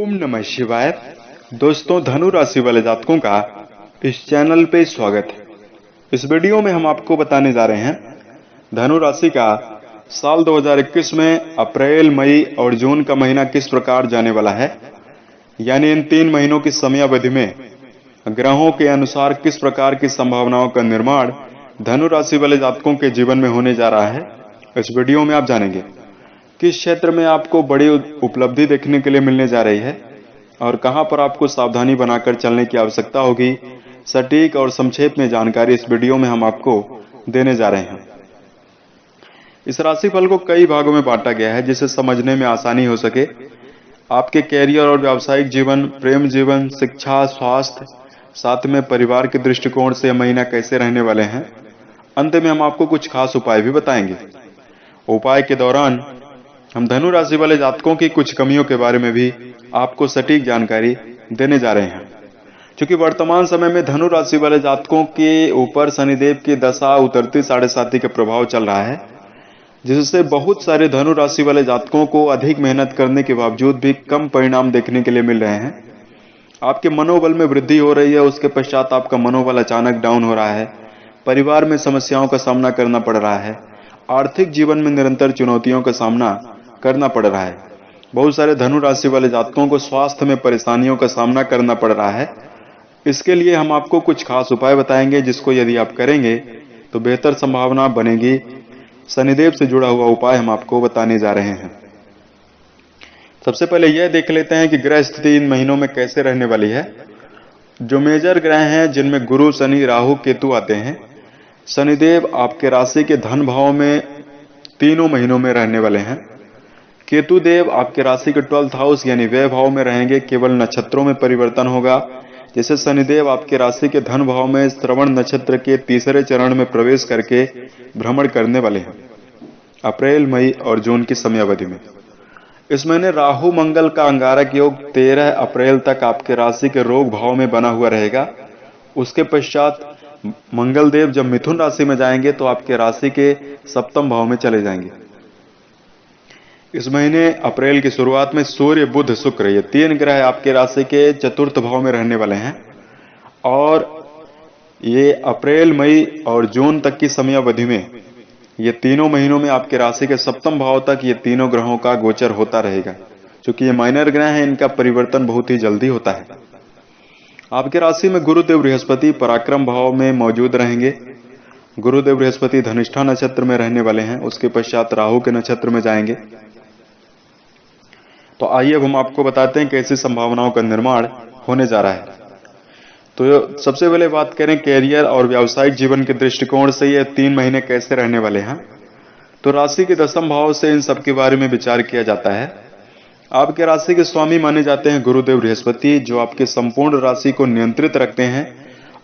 ओम नमः शिवाय। दोस्तों, धनु राशि वाले जातकों का इस चैनल पे स्वागत है। इस वीडियो में हम आपको बताने जा रहे हैं धनु राशि का साल 2021 में अप्रैल, मई और जून का महीना किस प्रकार जाने वाला है, यानी इन 3 महीनों की समयावधि में ग्रहों के अनुसार किस प्रकार की संभावनाओं का निर्माण धनु राशि वाले जातकों के जीवन में होने जा रहा है। इस वीडियो में आप जानेंगे किस क्षेत्र में आपको बड़ी उपलब्धि देखने के लिए मिलने जा रही है और कहां पर आपको सावधानी बनाकर चलने की आवश्यकता होगी। सटीक और संक्षेप में जानकारी इस वीडियो में हम आपको देने जा रहे हैं। इस राशिफल को कई भागों में बांटा गया है जिसे समझने में आसानी हो सके। आपके कैरियर और व्यावसायिक जीवन, प्रेम जीवन, शिक्षा, स्वास्थ्य, साथ में परिवार के दृष्टिकोण से यह महीना कैसे रहने वाले हैं। अंत में हम आपको कुछ खास उपाय भी बताएंगे। उपाय के दौरान हम धनु राशि वाले जातकों की कुछ कमियों के बारे में भी आपको सटीक जानकारी देने जा रहे हैं। क्योंकि वर्तमान समय में धनु राशि वाले जातकों के ऊपर शनिदेव की दशा उतरती 7.5 के प्रभाव चल रहा है, जिससे बहुत सारे धनु राशि वाले जातकों को अधिक मेहनत करने के बावजूद भी कम परिणाम देखने के लिए मिल रहे हैं। आपके मनोबल में वृद्धि हो रही है, उसके पश्चात आपका मनोबल अचानक डाउन हो रहा है। परिवार में समस्याओं का सामना करना पड़ रहा है। आर्थिक जीवन में निरंतर चुनौतियों का सामना करना पड़ रहा है। बहुत सारे धनु राशि वाले जातकों को स्वास्थ्य में परेशानियों का सामना करना पड़ रहा है। इसके लिए हम आपको कुछ खास उपाय बताएंगे, जिसको यदि आप करेंगे तो बेहतर संभावना बनेगी। शनिदेव से जुड़ा हुआ उपाय हम आपको बताने जा रहे हैं। सबसे पहले यह देख लेते हैं कि ग्रह स्थिति इन महीनों में कैसे रहने वाली है। जो मेजर ग्रह हैं, जिनमें गुरु, शनि, राहु, केतु आते हैं। शनिदेव आपके राशि के धन भाव में तीनों महीनों में रहने वाले हैं। केतु देव आपके राशि के 12th हाउस यानी व्यय भाव में रहेंगे। केवल नक्षत्रों में परिवर्तन होगा। जैसे शनिदेव आपके राशि के धन भाव में श्रवण नक्षत्र के तीसरे चरण में प्रवेश करके भ्रमण करने वाले हैं अप्रैल, मई और जून की समयावधि में। इस महीने राहु मंगल का अंगारक योग 13 अप्रैल तक आपके राशि के रोग भाव में बना हुआ रहेगा। उसके पश्चात मंगल देव जब मिथुन राशि में जाएंगे तो आपके राशि के 7वें भाव में चले जाएंगे। इस महीने अप्रैल की शुरुआत में सूर्य, बुध, शुक्र ये 3 ग्रह आपके राशि के 4th भाव में रहने वाले हैं और ये अप्रैल, मई और जून तक की समयावधि में ये तीनों महीनों में आपके राशि के 7वें भाव तक ये तीनों ग्रहों का गोचर होता रहेगा। क्योंकि ये माइनर ग्रह हैं, इनका परिवर्तन बहुत ही जल्दी होता है। आपके राशि में गुरुदेव बृहस्पति पराक्रम भाव में मौजूद रहेंगे। गुरुदेव बृहस्पति धनिष्ठा नक्षत्र में रहने वाले हैं। उसके पश्चात राहु के नक्षत्र में जाएंगे। तो आइए अब हम आपको बताते हैं कैसी संभावनाओं का निर्माण होने जा रहा है। तो सबसे पहले बात करें कैरियर और व्यावसायिक जीवन के दृष्टिकोण से ये 3 महीने कैसे रहने वाले हैं। तो राशि के 10वें भाव से इन सब के बारे में विचार किया जाता है। आपके राशि के स्वामी माने जाते हैं गुरुदेव बृहस्पति, जो आपके संपूर्ण राशि को नियंत्रित रखते हैं।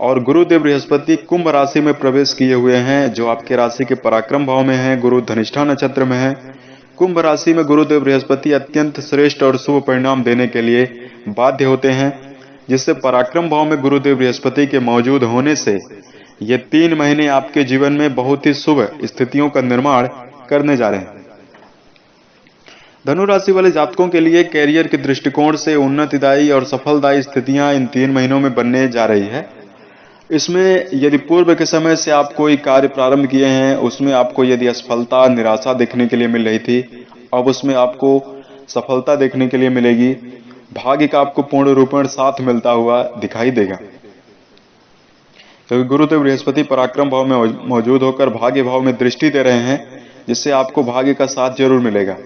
और गुरुदेव बृहस्पति कुंभ राशि में प्रवेश किए हुए हैं, जो आपके राशि के पराक्रम भाव में है। गुरु धनिष्ठा नक्षत्र में है। कुंभ राशि में गुरुदेव बृहस्पति अत्यंत श्रेष्ठ और शुभ परिणाम देने के लिए बाध्य होते हैं, जिससे पराक्रम भाव में गुरुदेव बृहस्पति के मौजूद होने से ये 3 महीने आपके जीवन में बहुत ही शुभ स्थितियों का निर्माण करने जा रहे हैं। धनु राशि वाले जातकों के लिए कैरियर के दृष्टिकोण से उन्नतिदायी और सफलदायी स्थितियां इन 3 महीनों में बनने जा रही है। इसमें यदि पूर्व के समय से आप कोई कार्य प्रारंभ किए हैं, उसमें आपको यदि असफलता, निराशा देखने के लिए मिल रही थी, अब उसमें आपको सफलता देखने के लिए मिलेगी। भाग्य का आपको पूर्ण रूपेण साथ मिलता हुआ दिखाई देगा। क्योंकि गुरुदेव बृहस्पति पराक्रम भाव में मौजूद होकर भाग्य भाव में दृष्टि दे रहे हैं, जिससे आपको भाग्य का साथ जरूर मिलेगा।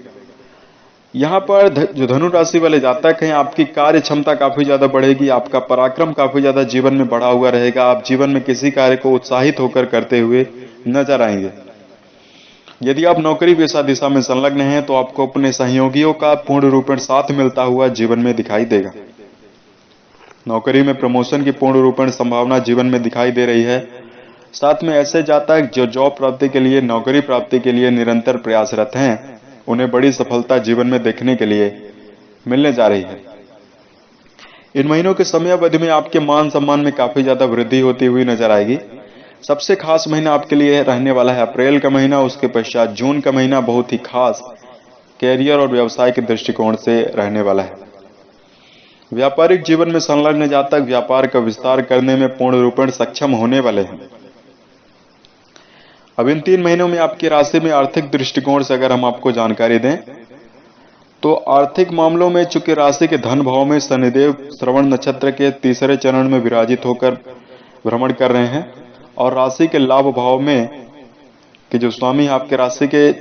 यहाँ पर जो धनु राशि वाले जातक हैं, आपकी कार्य क्षमता काफी ज्यादा बढ़ेगी। आपका पराक्रम काफी ज्यादा जीवन में बढ़ा हुआ रहेगा। आप जीवन में किसी कार्य को उत्साहित होकर करते हुए नजर आएंगे। यदि आप नौकरी पेशा दिशा में संलग्न हैं तो आपको अपने सहयोगियों का पूर्ण रूपेण साथ मिलता हुआ जीवन में दिखाई देगा। नौकरी में प्रमोशन की पूर्ण रूपेण संभावना जीवन में दिखाई दे रही है। साथ में ऐसे जातक जो जॉब प्राप्ति के लिए, नौकरी प्राप्ति के लिए निरंतर प्रयासरत हैं, उन्हें बड़ी सफलता जीवन में देखने के लिए मिलने जा रही है। इन महीनों के समयावधि में आपके मान सम्मान में काफी ज्यादा वृद्धि होती हुई नजर आएगी। सबसे खास महीना आपके लिए रहने वाला है अप्रैल का महीना। उसके पश्चात जून का महीना बहुत ही खास कैरियर और व्यवसाय के दृष्टिकोण से रहने वाला है। व्यापारिक जीवन में संलग्न जातक व्यापार का विस्तार करने में पूर्ण रूपेण सक्षम होने वाले हैं। अब इन 3 महीनों में आपकी राशि में आर्थिक दृष्टिकोण से अगर हम आपको जानकारी दें तो आर्थिक मामलों में चूंकि राशि के धन भाव में शनिदेव श्रवण नक्षत्र के तीसरे चरण में विराजित होकर भ्रमण कर रहे हैं और राशि के लाभ भाव में कि जो स्वामी आपके राशि के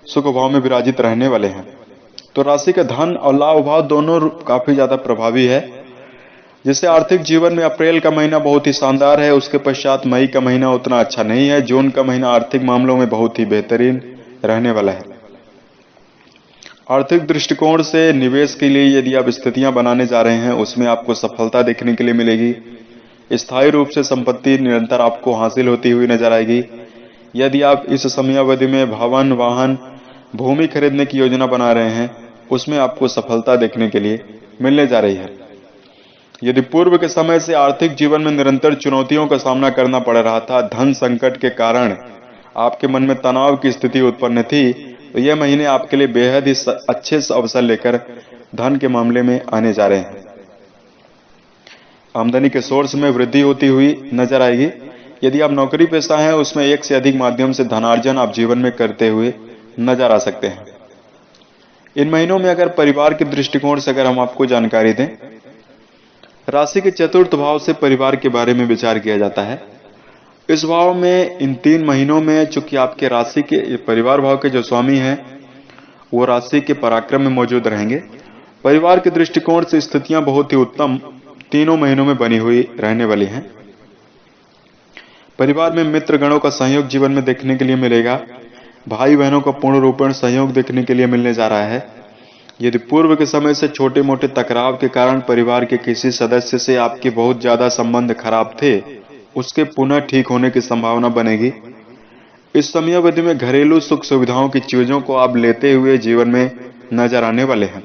सुख भाव में विराजित रहने वाले हैं, तो राशि का धन और लाभ भाव दोनों काफी ज्यादा प्रभावी है, जिससे आर्थिक जीवन में अप्रैल का महीना बहुत ही शानदार है। उसके पश्चात मई का महीना उतना अच्छा नहीं है। जून का महीना आर्थिक मामलों में बहुत ही बेहतरीन रहने वाला है। आर्थिक दृष्टिकोण से निवेश के लिए यदि आप स्थितियां बनाने जा रहे हैं उसमें आपको सफलता देखने के लिए मिलेगी। स्थायी रूप से संपत्ति निरंतर आपको हासिल होती हुई नजर आएगी। यदि आप इस समयावधि में भवन, वाहन, भूमि खरीदने की योजना बना रहे हैं उसमें आपको सफलता देखने के लिए मिलने जा रही है। यदि पूर्व के समय से आर्थिक जीवन में निरंतर चुनौतियों का सामना करना पड़ रहा था, धन संकट के कारण आपके मन में तनाव की स्थिति उत्पन्न थी, तो यह महीने आपके लिए बेहद ही अच्छे अवसर लेकर धन के मामले में आने जा रहे हैं। आमदनी के सोर्स में वृद्धि होती हुई नजर आएगी। यदि आप नौकरी पेशा हैं उसमें एक से अधिक माध्यम से धनार्जन आप जीवन में करते हुए नजर आ सकते हैं। इन महीनों में अगर परिवार के दृष्टिकोण से अगर हम आपको जानकारी दें, राशि के चतुर्थ भाव से परिवार के बारे में विचार किया जाता है। इस भाव में इन 3 महीनों में चूंकि आपके राशि के परिवार भाव के जो स्वामी हैं वो राशि के पराक्रम में मौजूद रहेंगे। परिवार के दृष्टिकोण से स्थितियां बहुत ही उत्तम तीनों महीनों में बनी हुई रहने वाली हैं। परिवार में मित्र गणों का सहयोग जीवन में देखने के लिए मिलेगा। भाई बहनों का पूर्ण रूपेण सहयोग देखने के लिए मिलने जा रहा है। यदि पूर्व के समय से छोटे मोटे टकराव के कारण परिवार के किसी सदस्य से आपके बहुत ज्यादा संबंध खराब थे, उसके पुनः ठीक होने की संभावना बनेगी। इस समयावधि में घरेलू सुख सुविधाओं की चीजों को आप लेते हुए जीवन में नजर आने वाले हैं।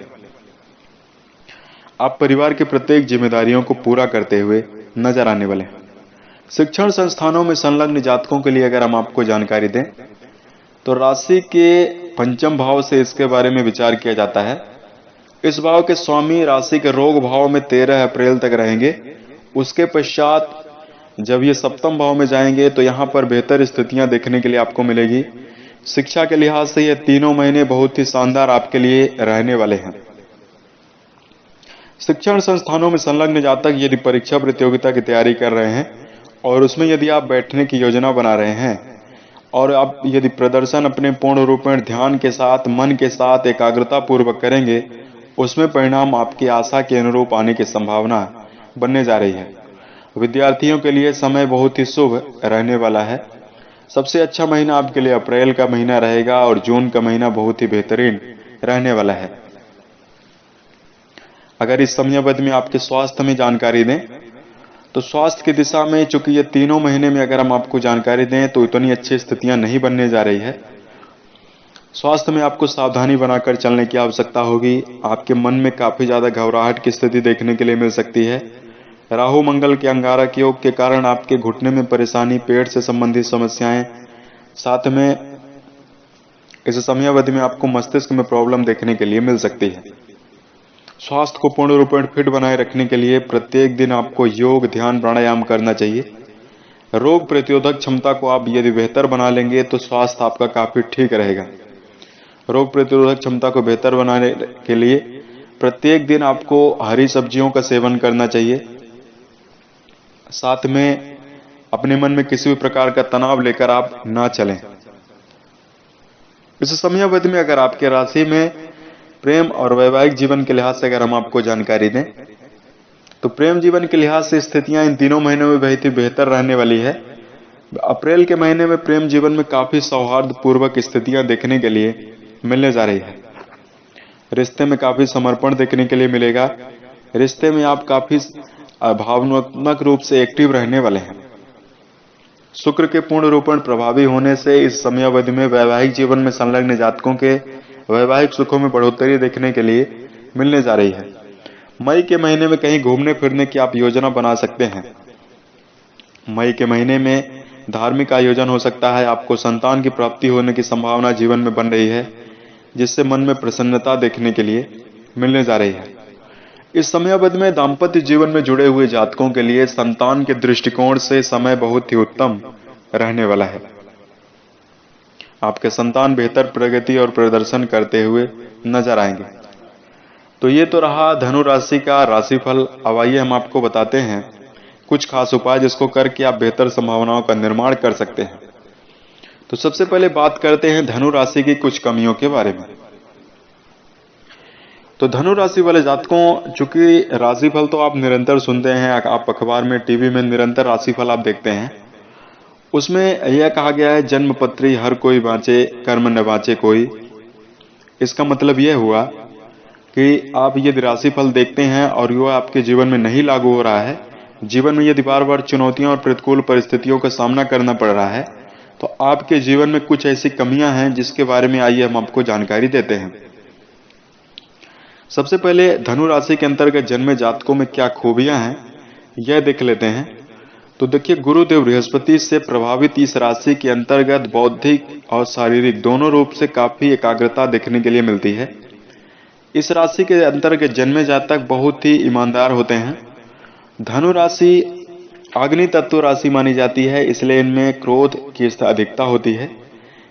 आप परिवार की प्रत्येक जिम्मेदारियों को पूरा करते हुए नजर आने वाले हैं। शिक्षण संस्थानों में संलग्न जातकों के लिए अगर हम आपको जानकारी दें तो राशि के पंचम भाव से इसके बारे में विचार किया जाता है। इस भाव के स्वामी राशि के रोग भाव में 13 अप्रैल तक रहेंगे। उसके पश्चात जब ये सप्तम भाव में जाएंगे तो यहां पर बेहतर स्थितियां देखने के लिए आपको मिलेगी। शिक्षा के लिहाज से ये तीनों महीने बहुत ही शानदार आपके लिए रहने वाले हैं। शिक्षण संस्थानों में संलग्न जातक यदि परीक्षा प्रतियोगिता की तैयारी कर रहे हैं और उसमें यदि आप बैठने की योजना बना रहे हैं और आप यदि प्रदर्शन अपने पूर्ण रूप में ध्यान के साथ, मन के साथ एकाग्रता पूर्वक करेंगे, उसमें परिणाम आपकी आशा के अनुरूप आने की संभावना बनने जा रही है। विद्यार्थियों के लिए समय बहुत ही शुभ रहने वाला है। सबसे अच्छा महीना आपके लिए अप्रैल का महीना रहेगा और जून का महीना बहुत ही बेहतरीन रहने वाला है। अगर इस समयावधि में आपके स्वास्थ्य में जानकारी दें तो स्वास्थ्य की दिशा में चूंकि ये तीनों महीने में अगर हम आपको जानकारी दें तो इतनी अच्छी स्थितियां नहीं बनने जा रही है। स्वास्थ्य में आपको सावधानी बनाकर चलने की आवश्यकता होगी। आपके मन में काफी ज्यादा घबराहट की स्थिति देखने के लिए मिल सकती है। राहु मंगल के अंगारक योग के कारण आपके घुटने में परेशानी, पेट से संबंधित समस्याएं, साथ में इस समयावधि में आपको मस्तिष्क में प्रॉब्लम देखने के लिए मिल सकती है। स्वास्थ्य को पूर्ण रूप में फिट बनाए रखने के लिए प्रत्येक दिन आपको योग, ध्यान, प्राणायाम करना चाहिए। रोग प्रतिरोधक क्षमता को आप यदि बेहतर बना लेंगे तो स्वास्थ्य आपका काफी ठीक रहेगा। रोग प्रतिरोधक क्षमता को बेहतर बनाने के लिए प्रत्येक दिन आपको हरी सब्जियों का सेवन करना चाहिए। साथ में अपने मन में किसी भी प्रकार का तनाव लेकर आप ना चलें। इस समयावधि में अगर आपके राशि में प्रेम और वैवाहिक जीवन के लिहाज से अगर हम आपको जानकारी दें तो प्रेम जीवन के लिहाज से स्थितियां इन तीनों महीनों में बहुत ही बेहतर रहने वाली है। अप्रैल के महीने में प्रेम जीवन में काफी सौहार्द पूर्वक स्थितियां देखने के लिए मिलने जा रही है। रिश्ते में काफी समर्पण देखने के लिए मिलेगा। रिश्ते में आप काफी भावनात्मक रूप से एक्टिव रहने वाले हैं। शुक्र के पूर्ण रूपण प्रभावी होने से इस समयावधि में वैवाहिक जीवन में संलग्न जातकों के वैवाहिक सुखों में बढ़ोतरी देखने के लिए मिलने जा रही है। मई के महीने में कहीं घूमने फिरने की आप योजना बना सकते हैं। मई के महीने में धार्मिक आयोजन हो सकता है। आपको संतान की प्राप्ति होने की संभावना जीवन में बन रही है, जिससे मन में प्रसन्नता देखने के लिए मिलने जा रही है। इस समयावधि में दाम्पत्य जीवन में जुड़े हुए जातकों के लिए संतान के दृष्टिकोण से समय बहुत ही उत्तम रहने वाला है। आपके संतान बेहतर प्रगति और प्रदर्शन करते हुए नजर आएंगे। तो ये तो रहा धनु राशि का राशिफल। अब आइए हम आपको बताते हैं कुछ खास उपाय जिसको करके आप बेहतर संभावनाओं का निर्माण कर सकते हैं। तो सबसे पहले बात करते हैं धनु राशि की कुछ कमियों के बारे में। तो धनु राशि वाले जातकों, चूंकि राशिफल तो आप निरंतर सुनते हैं, आप अखबार में, टीवी में निरंतर राशिफल आप देखते हैं। उसमें यह कहा गया है जन्मपत्री हर कोई बाँचे, कर्म न बाँचे कोई। इसका मतलब यह हुआ कि आप यदि राशिफल देखते हैं और यह आपके जीवन में नहीं लागू हो रहा है, जीवन में यदि बार बार चुनौतियों और प्रतिकूल परिस्थितियों का सामना करना पड़ रहा है, तो आपके जीवन में कुछ ऐसी कमियां हैं जिसके बारे में आइए हम आपको जानकारी देते हैं। सबसे पहले धनु राशि के अंतर्गत जन्मे जातकों में क्या खूबियां हैं यह देख लेते हैं। तो देखिए, गुरुदेव बृहस्पति से प्रभावित इस राशि के अंतर्गत बौद्धिक और शारीरिक दोनों रूप से काफी एकाग्रता देखने के लिए मिलती है। इस राशि के अंतर्गत जन्मे जातक बहुत ही ईमानदार होते हैं। धनु राशि अग्नि तत्व राशि मानी जाती है, इसलिए इनमें क्रोध की अधिकता होती है।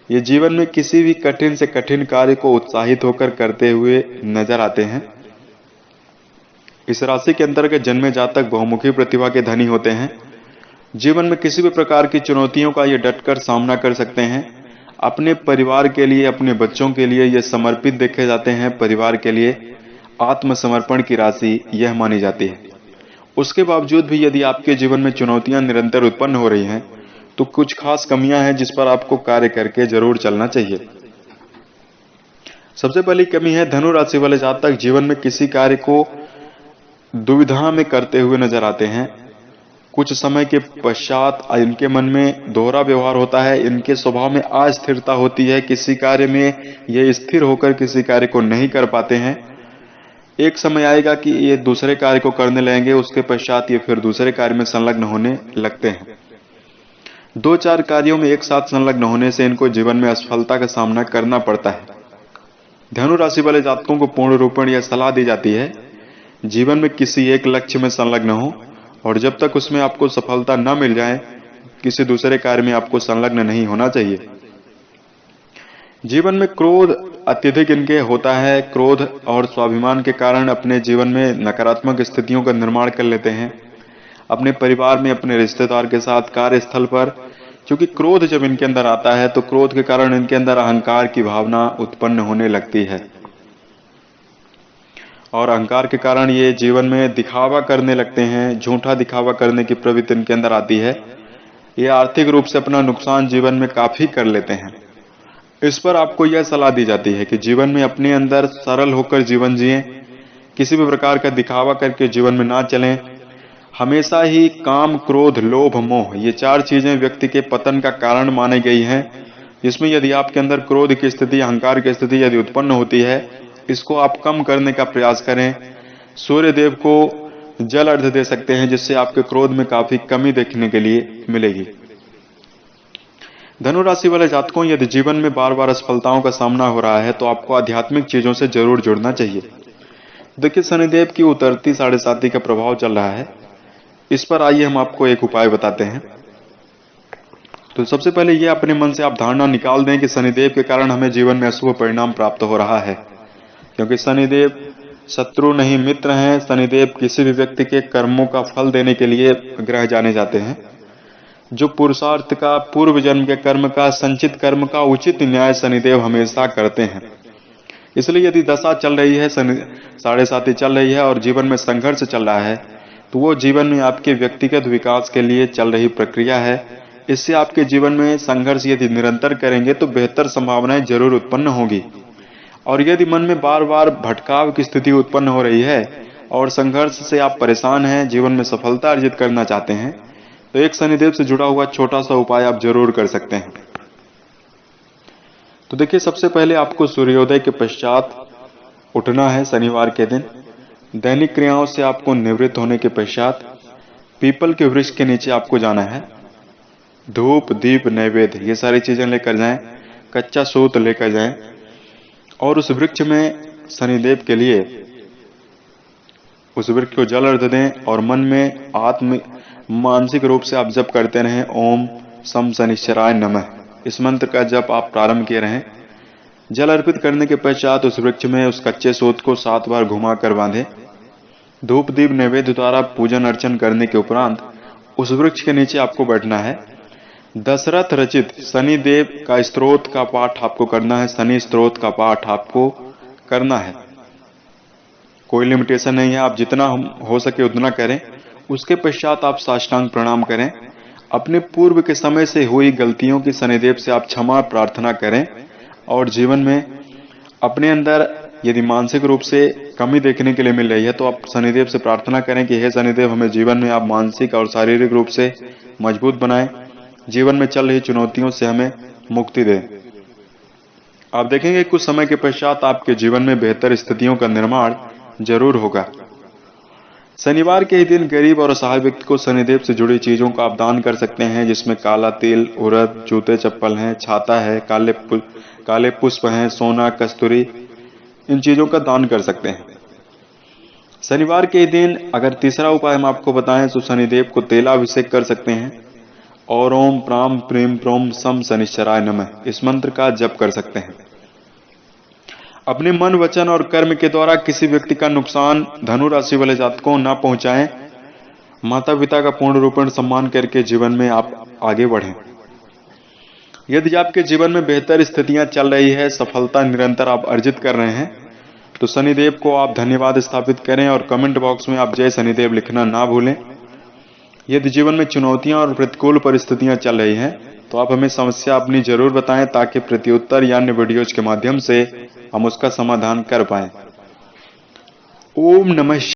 ये जीवन में किसी भी कठिन से कठिन कार्य को उत्साहित होकर करते हुए नजर आते हैं। इस राशि के अंतर्गत जन्मे जातक बहुमुखी प्रतिभा के धनी होते हैं। जीवन में किसी भी प्रकार की चुनौतियों का ये डटकर सामना कर सकते हैं। अपने परिवार के लिए, अपने बच्चों के लिए ये समर्पित देखे जाते हैं। परिवार के लिए आत्मसमर्पण की राशि यह मानी जाती है। उसके बावजूद भी यदि आपके जीवन में चुनौतियां निरंतर उत्पन्न हो रही हैं, तो कुछ खास कमियां हैं जिस पर आपको कार्य करके जरूर चलना चाहिए। सबसे पहली कमी है, धनु राशि वाले जातक जीवन में किसी कार्य को दुविधा में करते हुए नजर आते हैं। कुछ समय के पश्चात इनके मन में दोहरा व्यवहार होता है। इनके स्वभाव में अस्थिरता होती है। किसी कार्य में ये स्थिर होकर किसी कार्य को नहीं कर पाते हैं। एक समय आएगा कि ये दूसरे कार्य को करने लगेंगे, उसके पश्चात ये फिर दूसरे कार्य में संलग्न होने लगते हैं। 2-4 कार्यों में एक साथ संलग्न होने से इनको जीवन में असफलता का सामना करना पड़ता है। धनु राशि वाले जातकों को पूर्ण रूपेण यह सलाह दी जाती है, जीवन में किसी एक लक्ष्य में संलग्न हो और जब तक उसमें आपको सफलता न मिल जाए, किसी दूसरे कार्य में आपको संलग्न नहीं होना चाहिए। जीवन में क्रोध अत्यधिक इनके होता है। क्रोध और स्वाभिमान के कारण अपने जीवन में नकारात्मक स्थितियों का निर्माण कर लेते हैं। अपने परिवार में, अपने रिश्तेदार के साथ, कार्यस्थल पर, क्योंकि क्रोध जब इनके अंदर आता है तो क्रोध के कारण इनके अंदर अहंकार की भावना उत्पन्न होने लगती है और अहंकार के कारण ये जीवन में दिखावा करने लगते हैं। झूठा दिखावा करने की प्रवृत्ति इनके अंदर आती है। ये आर्थिक रूप से अपना नुकसान जीवन में काफी कर लेते हैं। इस पर आपको यह सलाह दी जाती है कि जीवन में अपने अंदर सरल होकर जीवन जिएं, किसी भी प्रकार का दिखावा करके जीवन में ना चलें। हमेशा ही काम, क्रोध, लोभ, मोह, ये 4 चीजें व्यक्ति के पतन का कारण मानी गई हैं। जिसमें यदि आपके अंदर क्रोध की स्थिति, अहंकार की स्थिति यदि उत्पन्न होती है, इसको आप कम करने का प्रयास करें। सूर्य देव को जल अर्घ्य दे सकते हैं, जिससे आपके क्रोध में काफी कमी देखने के लिए मिलेगी। धनु राशि वाले जातकों, यदि जीवन में बार बार असफलताओं का सामना हो रहा है तो आपको आध्यात्मिक चीजों से जरूर जुड़ना चाहिए। देखिए, शनिदेव की उतरती 7.5 का प्रभाव चल रहा है। इस पर आइए हम आपको एक उपाय बताते हैं। तो सबसे पहले ये अपने मन से आप धारणा निकाल दें कि शनिदेव के कारण हमें जीवन में अशुभ परिणाम प्राप्त हो रहा है, क्योंकि शनिदेव शत्रु नहीं मित्र हैं। शनिदेव किसी भी व्यक्ति के कर्मों का फल देने के लिए ग्रह जाने जाते हैं। जो पुरुषार्थ का, पूर्व जन्म के कर्म का, संचित कर्म का उचित न्याय शनिदेव हमेशा करते हैं। इसलिए यदि दशा चल रही है, 7.5 चल रही है और जीवन में संघर्ष चल रहा है, तो वो जीवन में आपके व्यक्तिगत विकास के लिए चल रही प्रक्रिया है। इससे आपके जीवन में संघर्ष यदि निरंतर करेंगे तो बेहतर संभावनाएं जरूर उत्पन्न होगी। और यदि मन में बार बार भटकाव की स्थिति उत्पन्न हो रही है और संघर्ष से आप परेशान हैं, जीवन में सफलता अर्जित करना चाहते हैं, तो एक शनिदेव से जुड़ा हुआ छोटा सा उपाय आप जरूर कर सकते हैं। तो देखिए, सबसे पहले आपको सूर्योदय के पश्चात उठना है शनिवार के दिन। दैनिक क्रियाओं से आपको निवृत्त होने के पश्चात पीपल के वृक्ष के नीचे आपको जाना है। धूप, दीप, नैवेद्य ये सारी चीजें लेकर जाएं। कच्चा सूत लेकर जाएं और उस वृक्ष में शनिदेव के लिए उस वृक्ष को जल अर्घ दें और मन में मानसिक रूप से आप जप करते रहें, ओम सम शनिश्चराय नमः। इस मंत्र का जप आप प्रारंभ किए रहें। जल अर्पित करने के पश्चात उस वृक्ष में उस कच्चे सोत को 7 बार घुमा कर बांधे। धूप दीप नैवेद्य द्वारा पूजन अर्चन करने के उपरांत उस वृक्ष के नीचे आपको बैठना है। दशरथ रचित शनि देव का स्तोत्र का पाठ आपको करना है। शनि स्तोत्र का पाठ आपको करना है। कोई लिमिटेशन नहीं है, आप जितना हो सके उतना करें। उसके पश्चात आप साष्टांग प्रणाम करें। अपने पूर्व के समय से हुई गलतियों की शनिदेव से आप क्षमा प्रार्थना करें और जीवन में अपने अंदर यदि मानसिक रूप से कमी देखने के लिए मिल रही है तो आप शनिदेव से प्रार्थना करें कि हे शनिदेव, हमें जीवन में आप मानसिक और शारीरिक रूप से मजबूत बनाएं, जीवन में चल रही चुनौतियों से हमें मुक्ति दें। आप देखेंगे कुछ समय के पश्चात आपके जीवन में बेहतर स्थितियों का निर्माण जरूर होगा। शनिवार के ही दिन गरीब और असहाय व्यक्ति को शनिदेव से जुड़ी चीजों का आप दान कर सकते हैं, जिसमें काला तिल, उड़द, जूते चप्पल हैं, छाता है, काले पुष्प हैं, सोना, कस्तूरी, इन चीजों का दान कर सकते हैं। शनिवार के दिन अगर तीसरा उपाय हम आपको बताएं तो शनिदेव को तेलाभिषेक कर सकते हैं और ओम प्राम प्रीम प्रोम सम शनिश्चराय नमः इस मंत्र का जप कर सकते हैं। अपने मन, वचन और कर्म के द्वारा किसी व्यक्ति का नुकसान धनु राशि वाले जातकों न पहुंचाएं। माता पिता का पूर्ण रूपेण सम्मान करके जीवन में आप आगे बढ़ें। यदि आपके जीवन में बेहतर स्थितियां चल रही है, सफलता निरंतर आप अर्जित कर रहे हैं, तो शनिदेव को आप धन्यवाद स्थापित करें और कमेंट बॉक्स में आप जय शनिदेव लिखना ना भूलें। यदि जीवन में चुनौतियां और प्रतिकूल परिस्थितियां चल रही हैं तो आप हमें समस्या अपनी जरूर बताएं ताकि प्रत्युत्तर या अन्य वीडियोज के माध्यम से हम उसका समाधान कर पाएं। ओम नमः